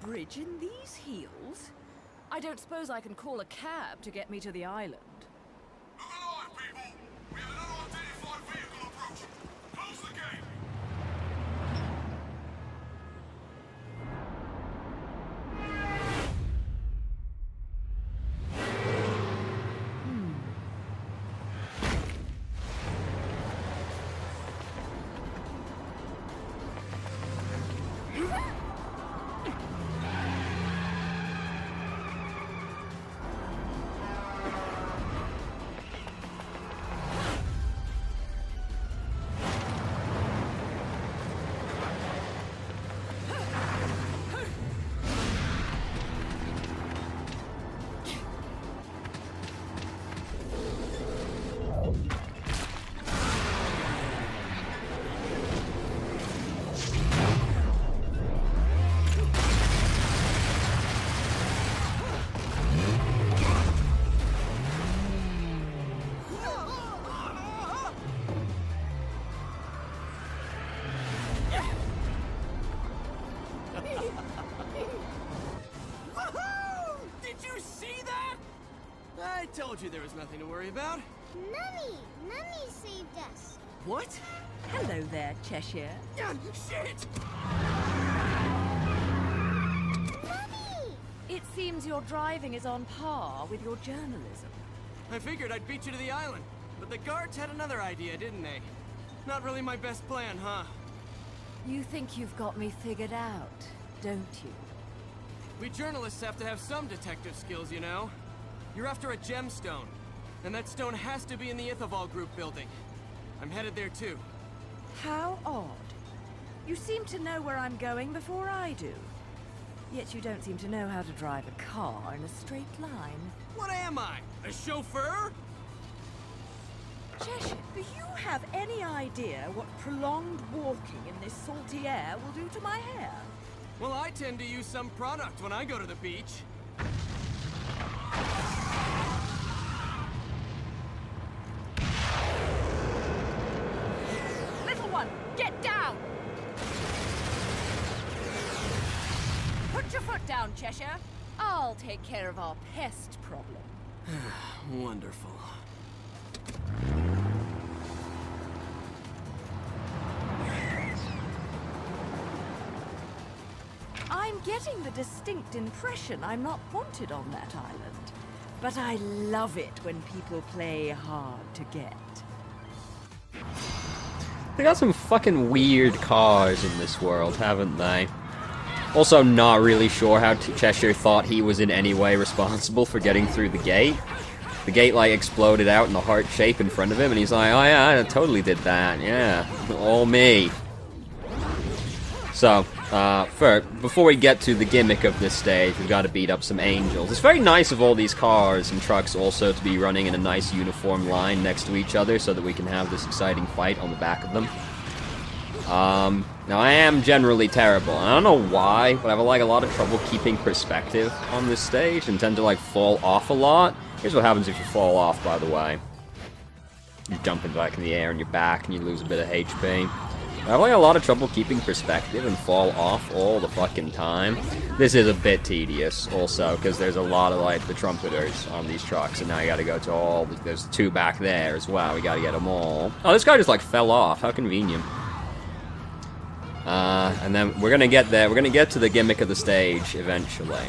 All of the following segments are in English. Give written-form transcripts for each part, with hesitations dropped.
bridge in these heels? I don't suppose I can call a cab to get me to the island. Look alive, people! We have an unidentified vehicle approaching. Close the gate! Did you see that? I told you there was nothing to worry about. Mummy! Mummy saved us. What? Hello there, Cheshire. Shit! Mummy! It seems your driving is on par with your journalism. I figured I'd beat you to the island, but the guards had another idea, didn't they? Not really my best plan, huh? You think you've got me figured out, don't you? We journalists have to have some detective skills, you know? You're after a gemstone, and that stone has to be in the Ithoval Group building. I'm headed there too. How odd. You seem to know where I'm going before I do. Yet you don't seem to know how to drive a car in a straight line. What am I? A chauffeur? Cheshire, do you have any idea what prolonged walking in this salty air will do to my hair? Well, I tend to use some product when I go to the beach. Little one, get down! Put your foot down, Cheshire. I'll take care of our pest problem. Wonderful. I'm getting the distinct impression I'm not wanted on that island. But I love it when people play hard to get. They got some fucking weird cars in this world, haven't they? Also not really sure how Cheshire thought he was in any way responsible for getting through the gate. The gate, like, exploded out in a heart shape in front of him, and he's like, oh yeah, I totally did that, yeah, all me. So, before we get to the gimmick of this stage, we've got to beat up some angels. It's very nice of all these cars and trucks also to be running in a nice uniform line next to each other so that we can have this exciting fight on the back of them. Now I am generally terrible. I don't know why, but I have like a lot of trouble keeping perspective on this stage and tend to like fall off a lot. Here's what happens if you fall off, by the way. You're jumping back in the air and you're back and you lose a bit of HP. I have like a lot of trouble keeping perspective and fall off all the fucking time. This is a bit tedious also, because there's a lot of like the trumpeters on these trucks, and now you gotta go to all, there's two back there as well, we gotta get them all. Oh, this guy just like fell off, how convenient. And then we're gonna get there, we're gonna get to the gimmick of the stage eventually,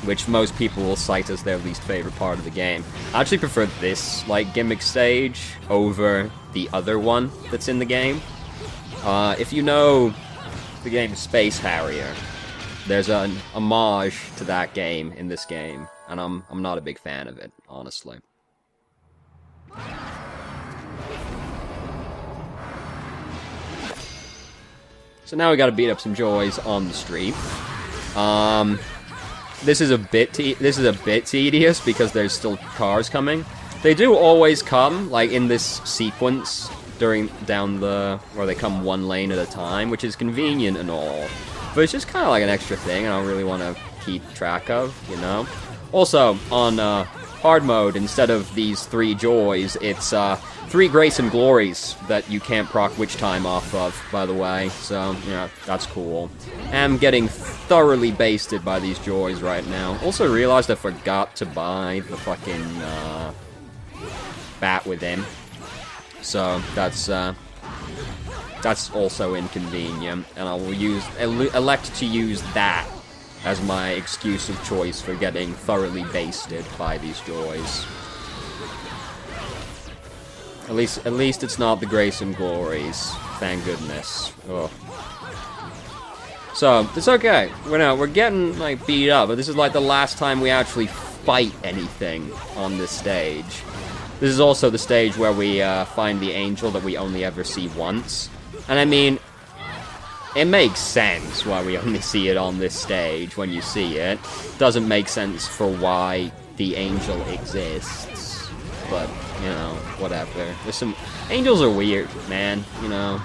which most people will cite as their least favorite part of the game. I actually prefer this like gimmick stage over the other one that's in the game. If you know the game Space Harrier, there's an homage to that game in this game, and I'm not a big fan of it, honestly. So now we gotta beat up some joys on the street. This is a bit tedious because there's still cars coming. They do always come, like, in this sequence where they come one lane at a time, which is convenient and all, but it's just kind of like an extra thing I don't really want to keep track of, you know? Also, on hard mode, instead of these 3 joys, it's 3 grace and glories that you can't proc witch time off of, by the way. So, yeah, that's cool. I'm getting thoroughly basted by these joys right now. Also realized I forgot to buy the fucking bat with him. So, that's also inconvenient, and I will elect to use that as my excuse of choice for getting thoroughly basted by these joys. At least it's not the grace and glories. Thank goodness. Ugh. So, it's okay. We're getting, like, beat up, but this is, like, the last time we actually fight anything on this stage. This is also the stage where we find the angel that we only ever see once. And I mean, it makes sense why we only see it on this stage when you see it. Doesn't make sense for why the angel exists. But, you know, whatever. There's some... Angels are weird, man, you know.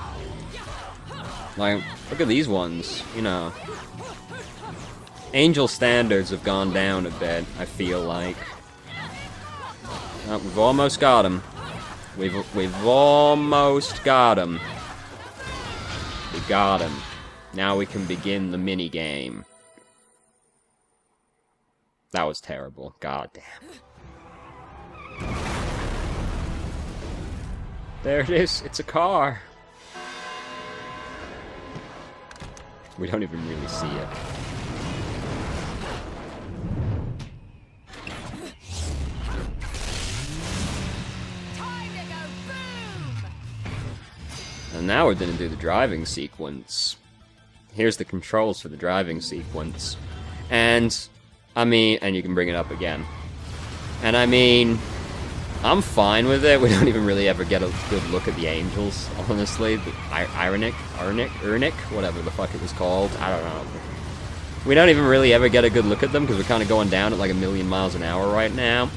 Like, look at these ones, you know. Angel standards have gone down a bit, I feel like. Oh, we've almost got him. We've almost got him. We got him. Now we can begin the mini-game. That was terrible. God damn. There it is. It's a car. We don't even really see it. And now we're gonna do the driving sequence. Here's the controls for the driving sequence. And, I mean, and you can bring it up again. And I mean, I'm fine with it. We don't even really ever get a good look at the angels, honestly. The Urnik, whatever the fuck it was called. I don't know. We don't even really ever get a good look at them because we're kind of going down at like 1,000,000 miles an hour right now.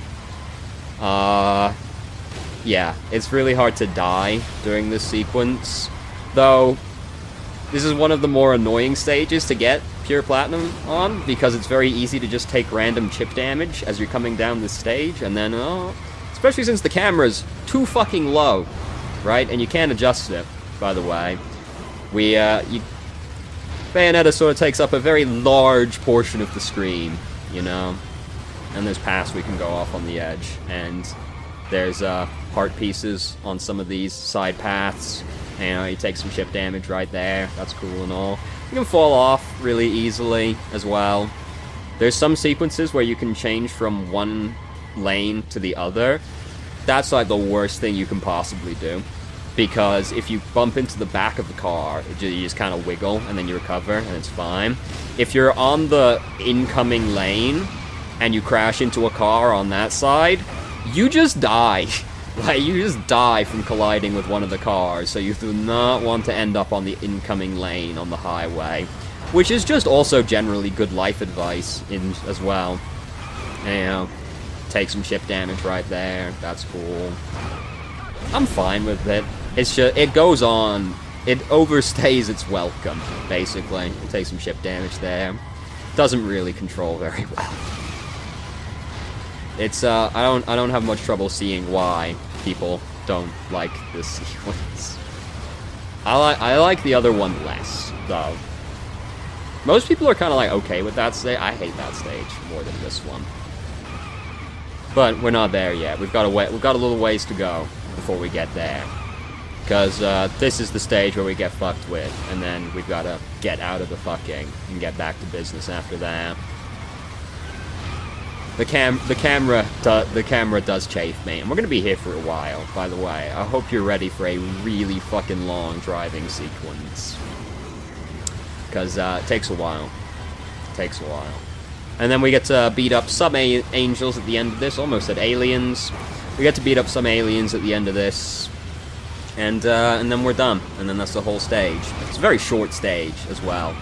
Yeah, it's really hard to die during this sequence. Though, this is one of the more annoying stages to get pure platinum on, because it's very easy to just take random chip damage as you're coming down this stage, and then, especially since the camera's too fucking low, right? And you can't adjust it, by the way. Bayonetta sort of takes up a very large portion of the screen, you know? And there's paths we can go off on the edge, and there's, heart pieces on some of these side paths. You know, you take some chip damage right there. That's cool and all. You can fall off really easily as well. There's some sequences where you can change from one lane to the other. That's like the worst thing you can possibly do. Because if you bump into the back of the car, you just kind of wiggle and then you recover and it's fine. If you're on the incoming lane and you crash into a car on that side, you just die. Like, you just die from colliding with one of the cars, so you do not want to end up on the incoming lane on the highway. Which is just also generally good life advice as well. You know, take some chip damage right there, that's cool. I'm fine with it. It's just, it goes on, it overstays its welcome, basically. You take some chip damage there. Doesn't really control very well. It's, I don't have much trouble seeing why people don't like this sequence. I like the other one less, though. Most people are kind of like okay with that stage. I hate that stage more than this one. But we're not there yet. We've got a little ways to go before we get there. Because this is the stage where we get fucked with, and then we've got to get out of the fucking and get back to business after that. The camera does chafe me, and we're gonna be here for a while, by the way. I hope you're ready for a really fucking long driving sequence. Because it takes a while. And then we get to beat up some angels at the end of this, almost at aliens. We get to beat up some aliens at the end of this. And then we're done. And then that's the whole stage. It's a very short stage as well.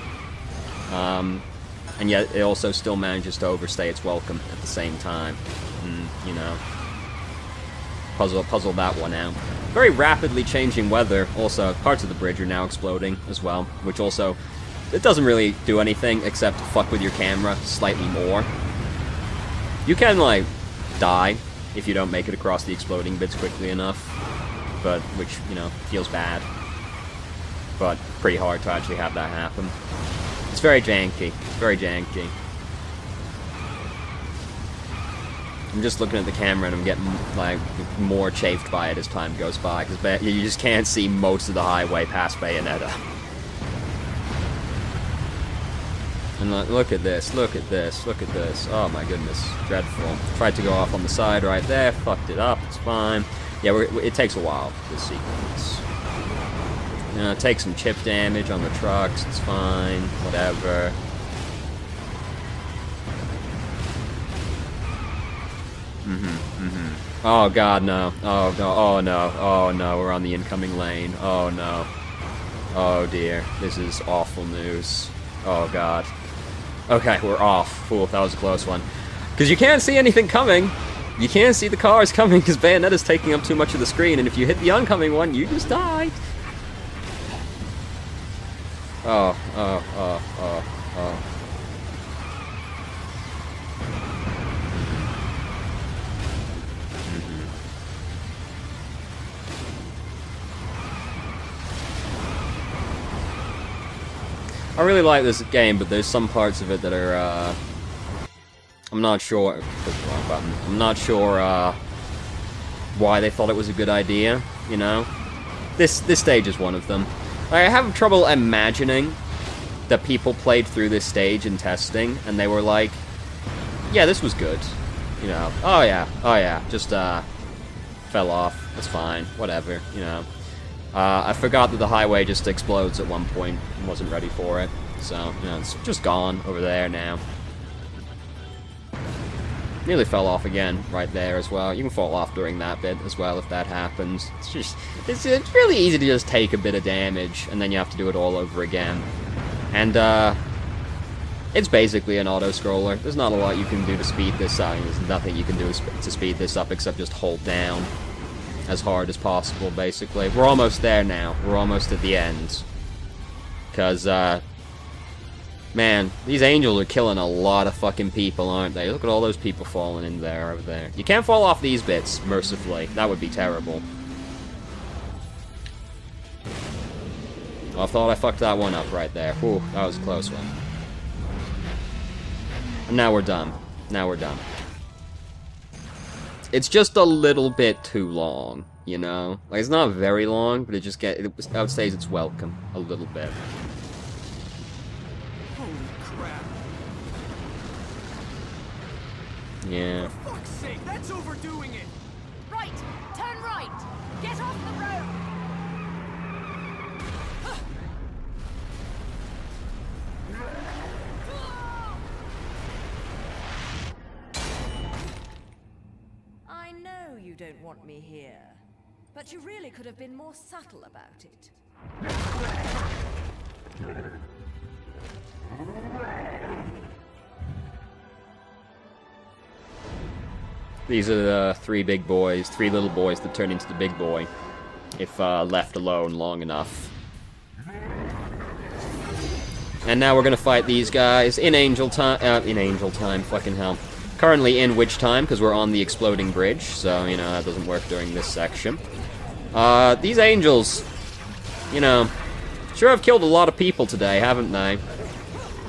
And yet it also still manages to overstay its welcome at the same time. And, you know, puzzle that one out. Very rapidly changing weather. Also, parts of the bridge are now exploding as well, which also, it doesn't really do anything except fuck with your camera slightly more. You can, like, die if you don't make it across the exploding bits quickly enough. But, which, you know, feels bad. But pretty hard to actually have that happen. It's very janky. It's very janky. I'm just looking at the camera and I'm getting, like, more chafed by it as time goes by, because you just can't see most of the highway past Bayonetta. And look at this, look at this, look at this. Oh my goodness, dreadful. Tried to go off on the side right there, fucked it up, it's fine. Yeah, it takes a while, this sequence. You know, take some chip damage on the trucks, it's fine, whatever. Oh god, no. Oh no, oh no, oh no, we're on the incoming lane. Oh no. Oh dear, this is awful news. Oh god. Okay, we're off. Ooh, that was a close one. Because you can't see anything coming. You can't see the cars coming because Bayonetta's taking up too much of the screen, and if you hit the oncoming one, you just die. Oh, oh, oh, oh, oh. I really like this game, but there's some parts of it that are, I'm not sure, click the wrong button. I'm not sure, why they thought it was a good idea, you know? This stage is one of them. I have trouble imagining that people played through this stage in testing, and they were like, yeah, this was good. You know, oh yeah, just, fell off, that's fine, whatever, you know. I forgot that the highway just explodes at one point and wasn't ready for it. So, you know, it's just gone over there now. Nearly fell off again right there as well. You can fall off during that bit as well if that happens. It's really easy to just take a bit of damage and then you have to do it all over again. And, it's basically an auto-scroller. There's not a lot you can do to speed this up. There's nothing you can do to speed this up except just hold down as hard as possible, basically. We're almost there now. We're almost at the end. Because, man, these angels are killing a lot of fucking people, aren't they? Look at all those people falling in there, over there. You can't fall off these bits, mercifully. That would be terrible. Well, I thought I fucked that one up right there. Whew, that was a close one. And now we're done. Now we're done. It's just a little bit too long, you know? Like, it's not very long, but it just outstays its welcome a little bit. Holy crap. Yeah. For fuck's sake, that's overdoing it! Right! Turn right! Get off the road! I know you don't want me here, but you really could have been more subtle about it. These are the three little boys that turn into the big boy, if left alone long enough. And now we're gonna fight these guys in Angel Time, fucking hell. Currently in Witch Time, because we're on the exploding bridge, so, you know, that doesn't work during this section. These angels, you know, sure have killed a lot of people today, haven't they?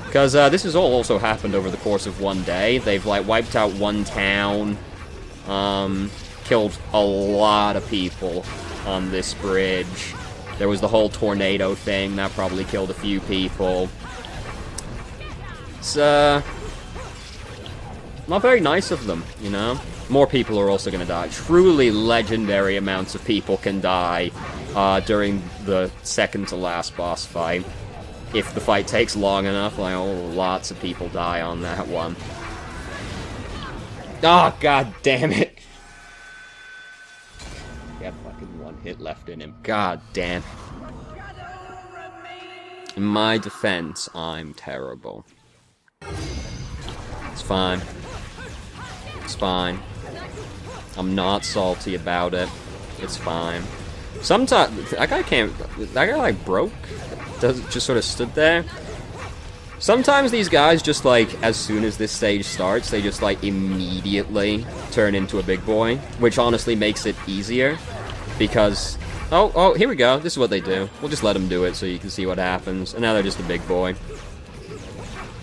Because, this has all also happened over the course of one day. They've, like, wiped out one town, killed a lot of people on this bridge. There was the whole tornado thing, that probably killed a few people. It's, not very nice of them, you know? More people are also gonna die. Truly legendary amounts of people can die during the second to last boss fight. If the fight takes long enough, like, oh, lots of people die on that one. Oh, god damn it! He had fucking one hit left in him. God damn. In my defense, I'm terrible. It's fine. It's fine. I'm not salty about it. It's fine. Sometimes that guy like broke. Just sort of stood there. Sometimes these guys just, like, as soon as this stage starts, they just, like, immediately turn into a big boy, which honestly makes it easier, because... Oh, here we go. This is what they do. We'll just let them do it so you can see what happens. And now they're just a big boy.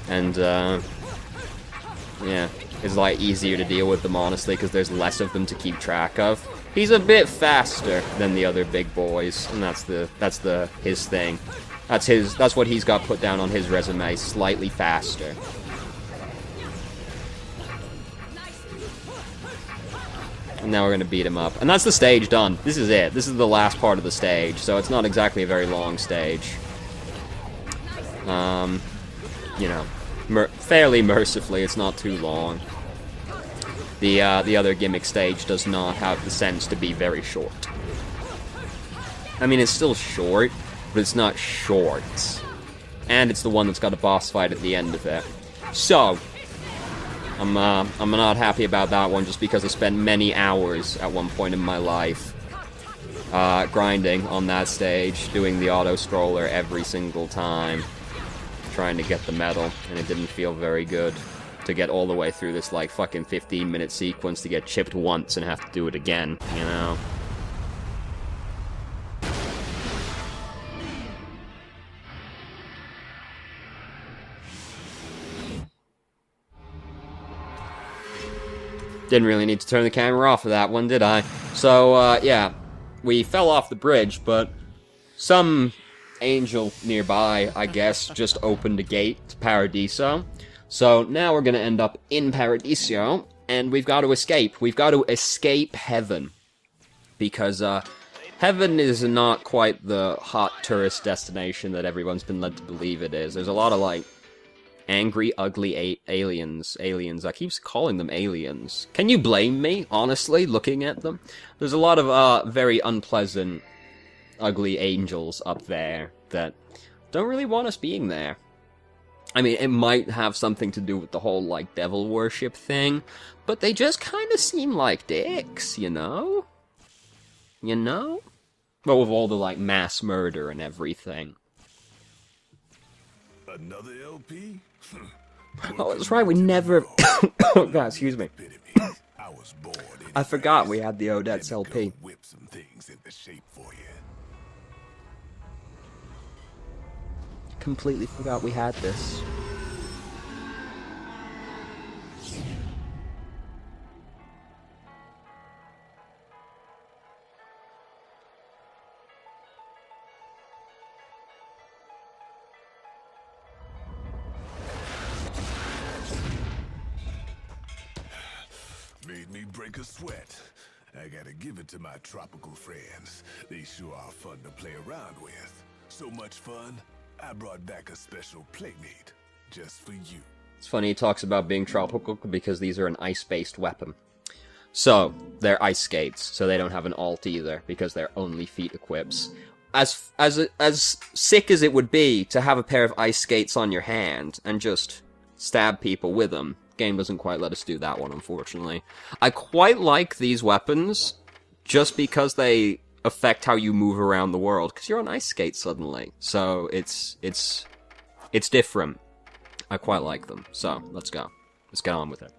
And, yeah. It's, like, easier to deal with them, honestly, because there's less of them to keep track of. He's a bit faster than the other big boys, and that's his thing. That's what he's got put down on his resume, slightly faster. And now we're gonna beat him up. And that's the stage done. This is it. This is the last part of the stage, so it's not exactly a very long stage. You know, fairly mercifully, it's not too long. The other gimmick stage does not have the sense to be very short. I mean, it's still short, but it's not short. And it's the one that's got a boss fight at the end of it. So, I'm not happy about that one, just because I spent many hours at one point in my life grinding on that stage, doing the auto-scroller every single time, trying to get the medal, and it didn't feel very good to get all the way through this, like, fucking 15-minute sequence to get chipped once and have to do it again, you know? Didn't really need to turn the camera off for that one, did I? So, yeah, we fell off the bridge, but some angel nearby, I guess, just opened a gate to Paradiso. So now we're gonna end up in Paradiso, and we've got to escape. We've got to escape heaven. Because, heaven is not quite the hot tourist destination that everyone's been led to believe it is. There's a lot of, like, angry, ugly aliens. I keep calling them aliens. Can you blame me, honestly, looking at them? There's a lot of, very unpleasant, ugly angels up there that don't really want us being there. I mean, it might have something to do with the whole, like, devil worship thing, but they just kind of seem like dicks, you know? You know? Well, with all the, like, mass murder and everything. Another LP? Oh, that's right, we never... Oh, God, excuse me. I forgot we had the Odette's LP. Whip some things into shape for you. Completely forgot we had this. Made me break a sweat. I gotta give it to my tropical friends. They sure are fun to play around with. So much fun, I brought back a special playmate, just for you. It's funny he talks about being tropical because these are an ice-based weapon. So, they're ice skates, so they don't have an alt either, because they're only feet equips. As sick as it would be to have a pair of ice skates on your hand and just stab people with them, game doesn't quite let us do that one, unfortunately. I quite like these weapons, just because they affect how you move around the world, because you're on ice skates suddenly. So it's different. I quite like them. So let's go. Let's get on with it.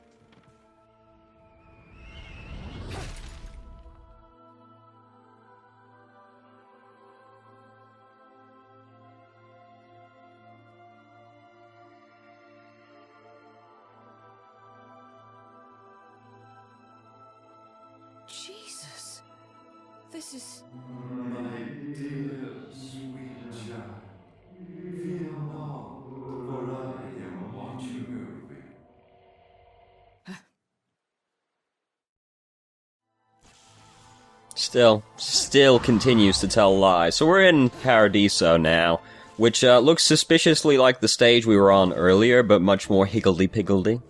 Jesus. This is... My dear sweet child, fear not, for I am watching over you. Still continues to tell lies. So we're in Paradiso now, which looks suspiciously like the stage we were on earlier, but much more higgledy-piggledy.